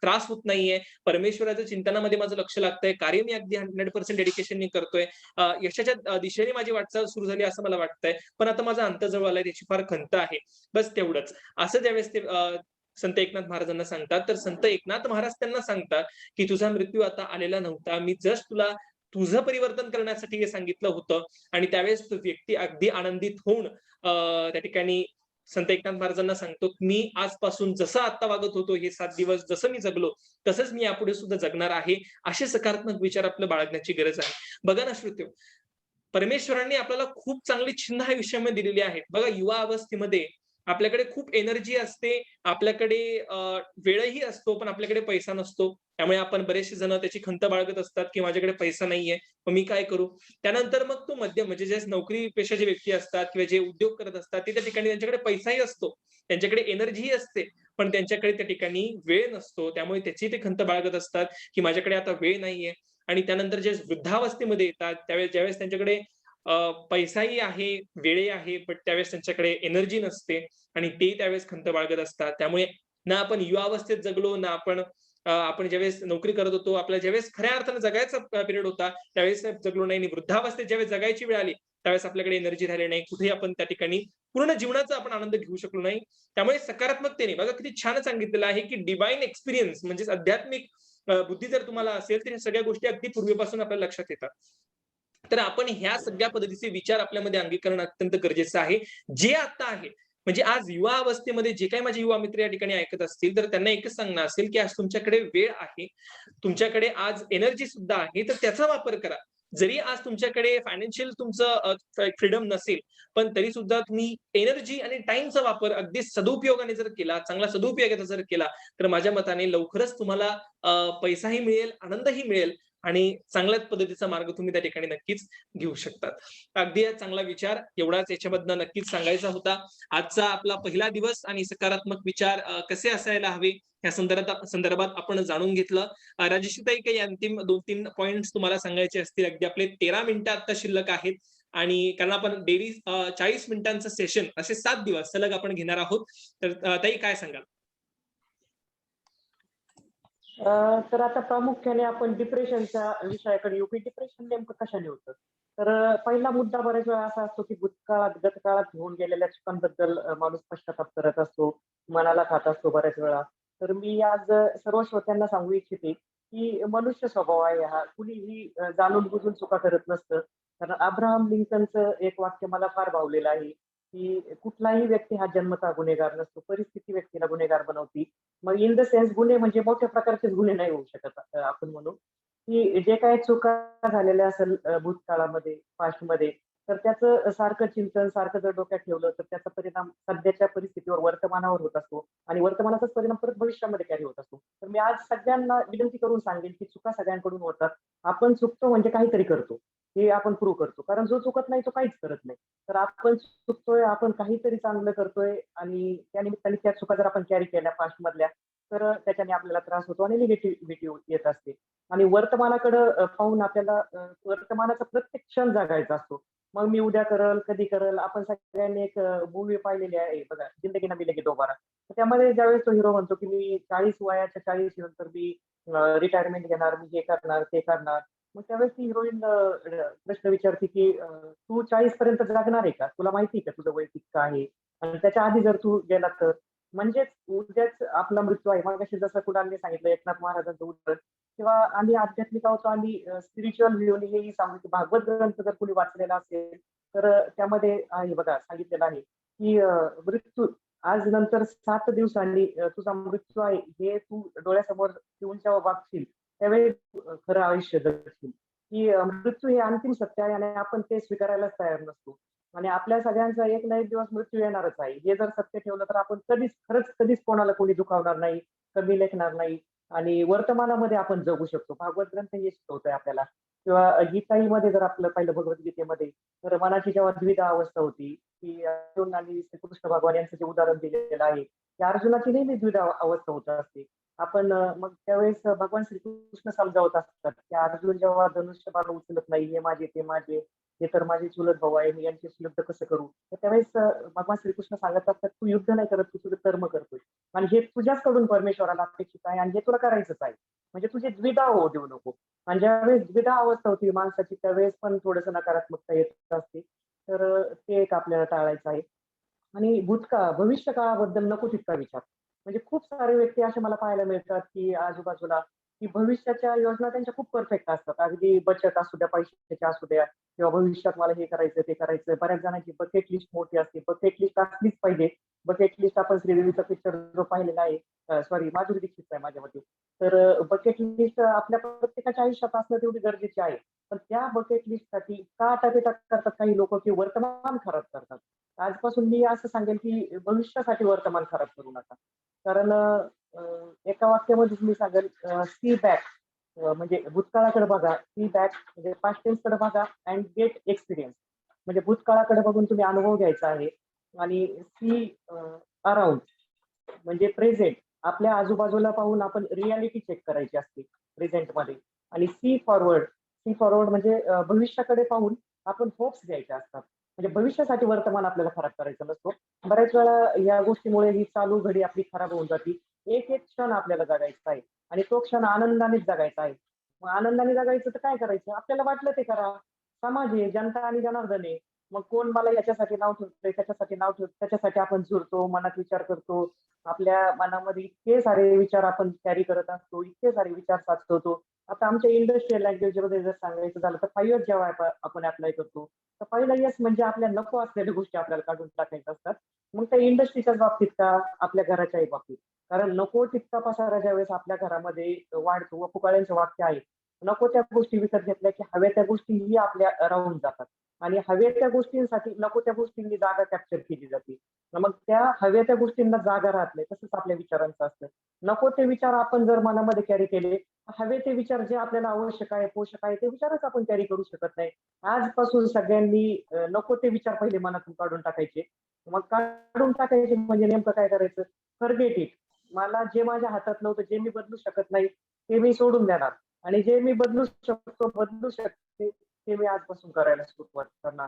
त्रास होत नाहीये. परमेश्वराच्या चिंतनामध्ये माझं लक्ष लागतंय. कार्य मी अगदी 100% डेडिकेशननी करतोय. यशाच्या दिशेने माझी वाटचाल सुरू झाली असं मला वाटतंय. पण आता माझा अंत जवळ आलाय त्याची फार खंत आहे. बस तेवढंच. असं ज्यावेळेस ते संत एकनाथ महाराजांना सांगतात, तर संत एकनाथ महाराज त्यांना सांगतात, की "तुझा मृत्यू आता आलेला नव्हता. मी जस्ट तुला तुझं परिवर्तन करण्यासाठी हे सांगितलं होतं." आणि त्यावेळेस तो व्यक्ती अगदी आनंदित होऊन त्या ठिकाणी संत एकनाथ महाराजांना सांगतो, "मी आजपासून जसं आता वागत होतो हे 7 दिवस जसं मी जगलो, तसंच मी यापुढे सुद्धा जगणार आहे." असे सकारात्मक विचार आपलं बाळगण्याची गरज आहे. बघा ना श्रोतेहो, परमेश्वरांनी आपल्याला खूप चांगली चिन्ह ह्या विषयामध्ये दिलेली आहेत. बघा युवा अवस्थेमध्ये आपल्याकडे खूप एनर्जी असते, आपल्याकडे वेळही असतो, पण आपल्याकडे पैसा नसतो. त्यामुळे आपण बरेचसे जण त्याची खंत बाळगत असतात, की माझ्याकडे पैसा नाहीये, मग मी काय करू? त्यानंतर मग तो मध्यम म्हणजे जे नोकरी पेशाचे व्यक्ती असतात किंवा जे उद्योग करत असतात, ते त्या ठिकाणी त्यांच्याकडे पैसाही असतो, त्यांच्याकडे एनर्जीही असते, पण त्यांच्याकडे त्या ठिकाणी वेळ नसतो. त्यामुळे त्याची ते खंत बाळगत असतात, की माझ्याकडे आता वेळ नाहीये. आणि त्यानंतर जे वृद्धावस्थेमध्ये येतात, त्यावेळेस ज्यावेळेस त्यांच्याकडे पैसाही आहे, वेळही आहे, बट त्यावेळेस त्यांच्याकडे एनर्जी नसते आणि ते त्यावेळेस खंत बाळगत असतात. त्यामुळे ना आपण युवावस्थेत जगलो, ना आपण ज्यावेळेस नोकरी करत होतो, आपल्याला ज्यावेळेस खऱ्या अर्थाने जगायचा पिरियड होता, त्यावेळेस जगलो नाही आणि वृद्धावस्थेत ज्यावेळेस जगायची वेळ आली, त्यावेळेस आपल्याकडे एनर्जी राहिली नाही. कुठेही आपण त्या ठिकाणी पूर्ण जीवनाचा आपण आनंद घेऊ शकलो नाही. त्यामुळे सकारात्मकतेने बघा किती छान सांगितलेलं आहे, की डिव्हाइन एक्सपिरियन्स म्हणजेच आध्यात्मिक बुद्धी जर तुम्हाला असेल, तर ह्या सगळ्या गोष्टी अगदी पूर्वीपासून आपल्या लक्षात येतात. तर आपण ह्या सगळ्या पद्धतीचे विचार आपल्यामध्ये अंगीकरण अत्यंत गरजेचं आहे. जे आता आहे, म्हणजे आज युवा अवस्थेमध्ये जे काही माझे युवा मित्र या ठिकाणी ऐकत असतील, तर त्यांना एकच सांगणं असेल, की आज तुमच्याकडे वेळ आहे. तुमच्याकडे आज एनर्जी सुद्धा आहे, तर त्याचा वापर करा. जरी आज तुमच्याकडे फायनान्शियल तुमचं फ्रीडम नसेल, पण तरी सुद्धा तुम्ही एनर्जी आणि टाईमचा वापर अगदी सदुपयोगाने जर केला, चांगला सदुपयोगाचा जर केला, तर माझ्या मताने लवकरच तुम्हाला पैसाही मिळेल, आनंदही मिळेल आणि चांगल्याच पद्धतीचा मार्ग तुम्ही त्या ठिकाणी नक्कीच घेऊ शकतात. अगदी चांगला विचार एवढाच याच्यामधनं नक्कीच सांगायचा होता. आजचा आपला पहिला दिवस आणि सकारात्मक विचार कसे असायला हवे या संदर्भात आपण जाणून घेतलं. राजश्रीताई, काही अंतिम 2-3 पॉइंट्स तुम्हाला सांगायचे असतील? अगदी आपले 13 मिनिटं आता शिल्लक आहेत आणि कारण आपण डेली 40 मिनिटांचं सेशन असे 7 दिवस सलग आपण घेणार आहोत. तर ताई काय सांगाल? तर आता प्रामुख्याने आपण डिप्रेशनच्या विषयाकडे येऊ, की डिप्रेशन नेमकं कशाने होतं? तर पहिला मुद्दा बऱ्याच वेळा असा असतो, की भूतकाळात, गतकाळात होऊन गेलेल्या चुकांबद्दल माणूस पश्चाताप करत असतो, मनाला खात असतो बऱ्याच वेळा. तर मी आज सर्व श्रोत्यांना सांगू इच्छिते, की मनुष्य स्वभाव आहे हा. कुणीही जाणून-बुजून चुका करत नसतं. कारण अब्राहम लिंकनचं एक वाक्य मला फार भावलेलं आहे, की कुठलाही व्यक्ती हा जन्मतः गुन्हेगार नसतो. परिस्थिती व्यक्तीला गुन्हेगार बनवते. मग इन द सेन्स गुन्हे म्हणजे मोठ्या प्रकारचेच गुन्हे नाही होऊ शकत आपण म्हणू, की जे काही चुका झालेल्या असेल भूतकाळामध्ये, पास्टमध्ये, तर त्याचं सारखं चिंतन, सारखं जर डोक्यात ठेवलं, तर त्याचा परिणाम सध्याच्या परिस्थितीवर, वर्तमानावर होत असतो आणि वर्तमानाचाच परिणाम परत भविष्यामध्ये कॅरी होत असतो. तर मी आज सगळ्यांना विनंती करून सांगेन, की चुका सगळ्यांकडून होतात. आपण चुकतो म्हणजे काहीतरी करतो. हे आपण प्रूव्ह करतो. कारण जो चुकत नाही तो काहीच करत नाही. तर आपण चुकतोय, आपण काहीतरी चांगलं करतोय आणि त्या निमित्ताने त्या चुका जर आपण कॅरी केल्या पास्टमधल्या, तर त्याच्याने आपल्याला त्रास होतो आणि निगेटिव्हिटी येत असते. आणि वर्तमानाकडं पाहून आपल्याला वर्तमानाचा प्रत्येक क्षण जगायचा असतो. मग मी उद्या करल, कधी करल. आपण सगळ्यांनी एक मूव्ही पाहिलेली आहे बघा, जिंदगी ना मिलेगी दोबारा. तर त्यामध्ये ज्यावेळेस तो हिरो म्हणतो, की मी 40 वयाच्या 40 नंतर मी रिटायरमेंट घेणार, मी हे करणार, ते करणार. मग त्यावेळेस ती हिरोईन प्रश्न विचारते, की "तू 40 पर्यंत जगणार आहे का? तुला माहिती आहे का तुझं वय किती आहे? आणि त्याच्या आधी जर तू गेला तर?" म्हणजेच उद्याच आपला मृत्यू आहे. मगाशी जसं कुणालने सांगितलं एकनाथ महाराजांचं उदाहरण किंवा आम्ही आध्यात्मिक आहोत, आम्ही स्पिरिच्युअल व्ह्यूने हेही सांगू, की भागवत ग्रंथ जर कोणी वाचलेला असेल, तर त्यामध्ये आहे बघा सांगितलेलं आहे, की मृत्यू आज नंतर 7 दिवसांनी तुझा मृत्यू आहे, हे तू डोळ्यासमोर ठेवून जेव्हा वागशील, त्यावेळी खरं आयुष्य जगशील. की मृत्यू हे अंतिम सत्य आहे आणि आपण ते स्वीकारायलाच तयार नसतो. आणि आपल्या सगळ्यांचा एक ना एक दिवस मृत्यू येणारच आहे. हे जर सत्य ठेवलं तर आपण कधीच, खरंच कधीच कोणाला कोणी दुखावणार नाही, कमी लेखणार नाही आणि वर्तमानामध्ये आपण जगू शकतो. भागवत ग्रंथ हे शिकवतोय आपल्याला किंवा गीताईमध्ये जर आपलं पाहिलं भगवद्गीतेमध्ये, तर मनाची जेव्हा द्विधा अवस्था होती, की अर्जुन आणि श्रीकृष्ण भगवान यांचं जे उदाहरण दिलेलं आहे, की अर्जुनाची नेहमी द्विधा अवस्था होत असते. आपण मग त्यावेळेस भगवान श्रीकृष्ण समजावत असतात, की अर्जुन जेव्हा धनुष्यबाण उचलत नाही, हे माझे, ते माझे, हे तर माझे चुलत भाऊ आहे, मी यांच्याशी युद्ध कसं करू? तर त्यावेळेस भगवान श्रीकृष्ण सांगत असतात, "तू युद्ध नाही करत, तू तुझं कर्म करतोय आणि हे तुझ्याचकडून परमेश्वराला अपेक्षित आहे आणि हे तुला करायचंच आहे. म्हणजे तुझी द्विधा होऊ देऊ नको." आणि ज्यावेळेस द्विधा अवस्था होती माणसाची, त्यावेळेस पण थोडंसं नकारात्मकता येत असते. तर ते एक आपल्याला टाळायचं आहे. आणि भविष्य काळाबद्दल नको तितका विचार. म्हणजे खूप सारे व्यक्ती असे मला पाहायला मिळतात, की आजूबाजूला, की भविष्याच्या योजना त्यांच्या खूप परफेक्ट असतात. अगदी बचत असू द्या, पैशाच्या असू द्या किंवा भविष्यात मला हे करायचं, ते करायचं. बऱ्याच जणांची बकेट लिस्ट मोठी असते. बकेट लिस्ट असलीच पाहिजे. बकेट लिस्ट आपण श्रीदेवीचा पिक्चर जो पाहिलेला आहे, सॉरी माधुरी दीक्षितचा आहे माझ्या मते. तर बकेट लिस्ट आपल्या प्रत्येकाच्या आयुष्यात असणं तेवढी गरजेची आहे. पण त्या बकेट लिस्टसाठी का टाकेटाक करतात काही लोकं, की वर्तमान खराब करतात. आजपासून मी असं सांगेल, की भविष्यासाठी वर्तमान खराब करू नका. कारण एका वाक्यामध्येच मी सांगेल सी बॅक म्हणजे भूतकाळाकडे बघा, सी बॅक म्हणजे पास्ट टेन्सकडे बघा अँड गेट एक्सपिरियन्स. म्हणजे भूतकाळाकडे बघून तुम्ही अनुभव घ्यायचा आहे आणि सी अराउंड म्हणजे प्रेझेंट आपल्या आजूबाजूला पाहून आपण रिॲलिटी चेक करायची असते प्रेझेंटमध्ये आणि सी फॉरवर्ड म्हणजे भविष्याकडे पाहून आपण होप्स घ्यायचे असतात. म्हणजे भविष्यासाठी वर्तमान आपल्याला खराब करायचं नसतो. बऱ्याच वेळा या गोष्टीमुळे ही चालू घडी आपली खराब होऊन जाते. एक-एक क्षण आपल्याला जगायचा आहे आणि तो क्षण आनंदानेच जगायचा आहे. मग आनंदाने जगायचं तर काय करायचं? आपल्याला वाटलं ते करा. समाज आहे, जनता आणि जनार्दन आहे. मग कोण मला याच्यासाठी नाव ठेवतंय, त्याच्यासाठी नाव ठेवतंय, त्याच्यासाठी आपण झुरतो, मनात विचार करतो. आपल्या मनामध्ये इतके सारे विचार आपण कॅरी करत असतो, इतके सारे विचार साचवतो. आता आमच्या इंडस्ट्रियल लँग्वेजमध्ये जर सांगायचं झालं तर 5 एस जेव्हा आपण अप्लाय करतो, तर पहिला येस म्हणजे आपल्या नको असलेल्या गोष्टी आपल्याला काढून टाकायच्या असतात. मग त्या इंडस्ट्रीच्याच बाबतीत का, आपल्या घराच्याही बाबतीत. कारण नको तितका पसारा ज्यावेळेस आपल्या घरामध्ये वाढतो व फुकाळ्यांचं वाक्य आहे, नको त्या गोष्टी विकत घेतल्या की हव्या त्या गोष्टीही आपल्या राहून जातात आणि हव्या त्या गोष्टींसाठी नको त्या गोष्टींनी जागा कॅप्चर केली जाते. मग त्या हव्या त्या गोष्टींना जागा राहत नाही. तसंच आपल्या विचारांचं असतं. नको ते विचार आपण जर मनामध्ये कॅरी केले, हवे ते विचार जे आपल्याला आवश्यक आहे, पोषक आहे, ते विचारच आपण कॅरी करू शकत नाही. आजपासून सगळ्यांनी नको ते विचार पहिले मनातून काढून टाकायचे. मग काढून टाकायचे म्हणजे नेमकं काय करायचं? Forget it. मला जे माझ्या हातात नव्हतं, जे मी बदलू शकत नाही, ते मी सोडून देणार आणि जे मी बदलू शकतो, बदलू शकते, ते मी आजपासून करायला सुरुवात करणार.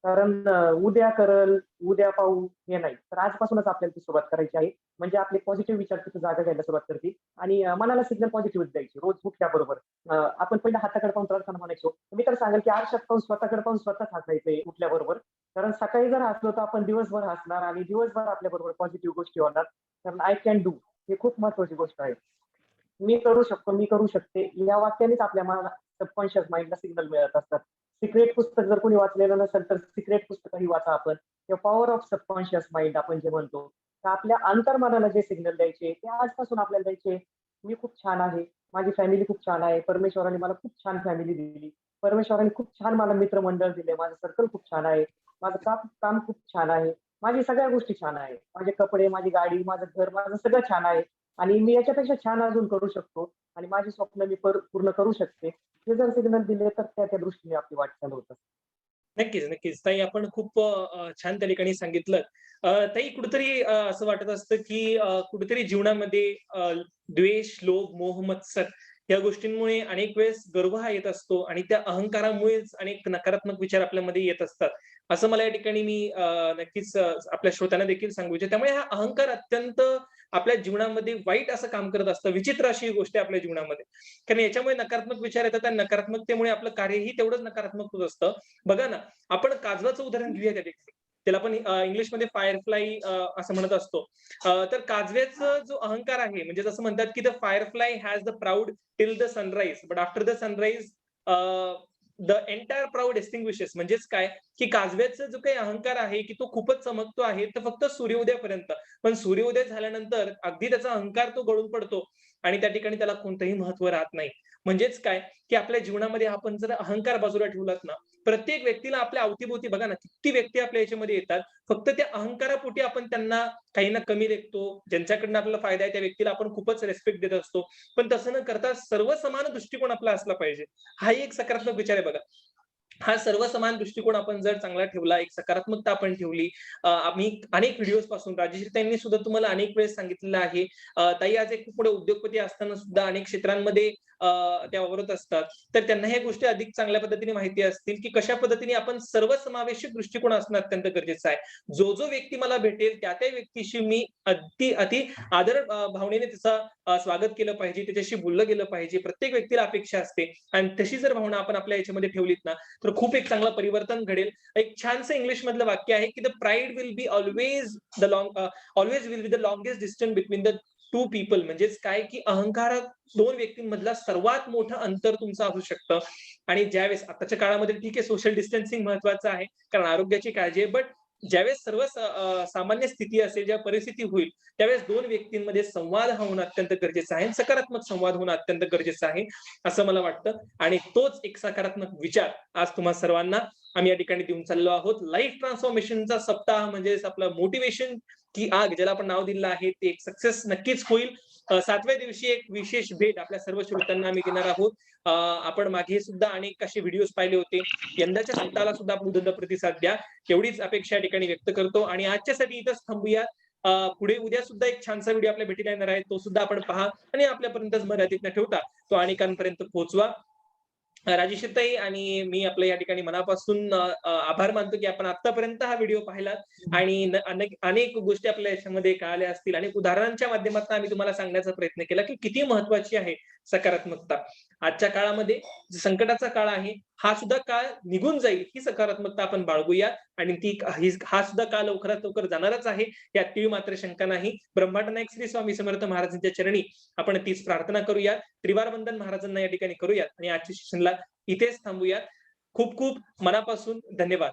कारण उद्या करल, उद्या पाहू हे नाही. तर आजपासूनच आपल्याला ती सुरुवात करायची आहे. म्हणजे आपले पॉझिटिव्ह विचार तिथे जागा घ्यायला सुरुवात करतील आणि मनाला सिग्नल पॉझिटिव्ह द्यायची. रोज उठल्याबरोबर. आपण पहिलं हाताकडे पाहून प्रार्थना म्हणायचो. मी तर सांगेल की आरशात पाहून स्वतःकडे पाहून स्वतःच हसायचंय उठल्याबरोबर. कारण सकाळी जर हसलो तर आपण दिवसभर हसणार आणि दिवसभर आपल्याबरोबर पॉझिटिव्ह गोष्टी होणार. कारण आय कॅन डू ही खूप महत्वाची गोष्ट आहे. मी करू शकतो, मी करू शकते. या वाक्यानेच आपल्या सबकॉन्शियस माइंडला सिग्नल मिळत असतात. सिक्रेट पुस्तक जर कोणी वाचलेलं नसेल तर सिक्रेट पुस्तकही वाचा आपण. किंवा पॉवर ऑफ सबकॉन्शियस माइंड आपण जे म्हणतो. तर आपल्या अंतर्मनाला जे सिग्नल द्यायचे ते आजपासून आपल्याला द्यायचे. मी खूप छान आहे. माझी फॅमिली खूप छान आहे. परमेश्वराने मला खूप छान फॅमिली दिली. परमेश्वराने खूप छान मला मित्रमंडळ दिले. माझं सर्कल खूप छान आहे. माझं काम काम खूप छान आहे. माझी सगळ्या गोष्टी छान आहेत. माझे कपडे, माझी गाडी, माझं घर, माझं सगळं छान आहे. आणि मी याच्यापेक्षा छान अजून करू शकतो आणि माझी स्वप्न मी पूर्ण करू शकते. हे जर सिग्नल दिले तर त्या दृष्टीने आपली वाटचाल होत असते. नक्कीच, नक्कीच. ताई आपण खूप छान त्या ठिकाणी सांगितलं. ताई कुठेतरी असं वाटत असतं, की कुठेतरी जीवनामध्ये द्वेष, लोभ, मोह, मत्सर या गोष्टींमुळे अनेक वेळेस गर्व हा येत असतो आणि त्या अहंकारामुळेच अनेक नकारात्मक विचार आपल्यामध्ये येत असतात. असं मला या ठिकाणी मी नक्कीच आपल्या श्रोत्यांना देखील सांगू इच्छितो. त्यामुळे हा अहंकार अत्यंत आपल्या जीवनामध्ये वाईट असं काम करत असतं. विचित्र अशी ही गोष्ट आहे आपल्या जीवनामध्ये. कारण याच्यामुळे नकारात्मक विचार येतात आणि नकारात्मकतेमुळे आपलं कार्यही तेवढंच नकारात्मक होत असतं. बघा ना, आपण काजवाचं उदाहरण घेऊया त्या ठिकाणी. त्याला आपण इंग्लिशमध्ये फायरफ्लाय असं म्हणत असतो. तर काजव्याचा जो अहंकार आहे, म्हणजे जसं म्हणतात, की the firefly has the proud till the sunrise, but after the sunrise the entire proud extinguishes. म्हणजेच काय, की काजव्याचा जो काही अहंकार आहे, की तो खूपच चमकतो आहे, तर फक्त सूर्योदयापर्यंत. पण सूर्योदय झाल्यानंतर अगदी त्याचा अहंकार तो गळून पडतो आणि त्या ठिकाणी त्याला कोणतंही महत्त्व राहत नाही. म्हणजेच काय, की आपल्या जीवनामध्ये आपण जर अहंकार बाजूला ठेवलात ना, प्रत्येक व्यक्तीला आपल्या अवती बघा ना, किती व्यक्ती आपल्या याच्यामध्ये येतात. फक्त त्या अहंकारापोटी आपण त्यांना काही ना कमी लेखतो. ज्यांच्याकडनं आपल्याला फायदा आहे त्या व्यक्तीला आपण खूपच रिस्पेक्ट देत असतो. पण तसं न करता सर्वसमान दृष्टिकोन आपला असला पाहिजे. हाही एक सकारात्मक विचार आहे बघा. हा सर्वसमान दृष्टिकोन आपण जर चांगला ठेवला, एक सकारात्मकता आपण ठेवली. आम्ही अनेक व्हिडिओज पासून राजश्री ताईंनी सुद्धा तुम्हाला अनेक वेळेस सांगितलेलं आहे. ताई आज एक पुढे उद्योगपती असताना सुद्धा अनेक क्षेत्रांमध्ये त्या वावरत असतात. तर त्यांना ह्या गोष्टी अधिक चांगल्या पद्धतीने माहिती असतील, की कशा पद्धतीने आपण सर्वसमावेशक दृष्टिकोन असणं अत्यंत गरजेचं आहे. जो व्यक्ती मला भेटेल त्या व्यक्तीशी मी अति आदर भावनेने त्याचं स्वागत केलं पाहिजे, त्याच्याशी बोललं गेलं पाहिजे. प्रत्येक व्यक्तीला अपेक्षा असते आणि तशी जर भावना आपण आपल्या याच्यामध्ये ठेवलीत ना, तर खूप एक चांगलं परिवर्तन घडेल. एक छानसं इंग्लिशमधलं वाक्य आहे, की "the pride will be always will be the longest distance between the two people." म्हणजेच काय, की अहंकार 2 व्यक्तींमधला सर्वात मोठं अंतर तुमचं असू शकतं आणि ज्यावेळेस आताच्या काळामध्ये ठीक आहे सोशल डिस्टन्सिंग महत्वाचं आहे, कारण आरोग्याची काळजी आहे. बट ज्यावेळेस सामान्य स्थिती असेल, जेव्हा परिस्थिती होईल, त्यावेळेस 2 व्यक्तींमध्ये संवाद हा होणं अत्यंत गरजेचं आहे. सकारात्मक संवाद होणं अत्यंत गरजेचं आहे, असं मला वाटतं. आणि तोच एक सकारात्मक विचार आज तुम्हा सर्वांना आम्ही या ठिकाणी देऊन चाललो आहोत. लाईफ ट्रान्सफॉर्मेशनचा सप्ताह म्हणजेच आपलं मोटिव्हेशन की आग ज्याला आपण नाव दिलेलं आहे, ते एक सक्सेस नक्कीच होईल. 7व्या दिवशी एक विशेष भेट आपल्या सर्व श्रोत्यांना आम्ही देणार आहोत. आपण मागे सुद्धा अनेक असे व्हिडिओज पाहिले होते. यंदाच्या सप्ताहाला सुद्धा आपण उदंड प्रतिसाद द्या. एवढीच अपेक्षा या ठिकाणी व्यक्त करतो आणि आजच्यासाठी इथंच थांबूया. पुढे उद्या सुद्धा एक छानसा व्हिडिओ आपल्या भेटीला येणार आहे. तो सुद्धा आपण पहा आणि आपल्यापर्यंतच मर्यादित न ठेवता तो अनेकांपर्यंत पोहोचवा. राजेश्रीताई आणि मी आपल्या या ठिकाणी मनापासून आभार मानतो, की आपण आत्तापर्यंत हा व्हिडिओ पाहिलात आणि अनेक अनेक गोष्टी आपल्या याच्यामध्ये कळाल्या असतील. अनेक उदाहरणांच्या माध्यमातून आम्ही तुम्हाला सांगण्याचा प्रयत्न केला, की किती महत्त्वाची आहे सकारात्मकता. आजच्या काळामध्ये संकटाचा काळ आहे, हा सुद्धा काळ निघून जाईल, ही सकारात्मकता आपण बाळगूया आणि हा सुद्धा काळ लवकरात लवकर जाणारच आहे, यात तीळ मात्र शंका नाही. ब्रह्मांड नायक श्री स्वामी समर्थ महाराजांच्या चरणी आपण तीच प्रार्थना करूया. त्रिवार वंदन महाराजांना या ठिकाणी करूयात आणि आजच्या सेशनला इथेच थांबूयात. खूप खूप मनापासून धन्यवाद.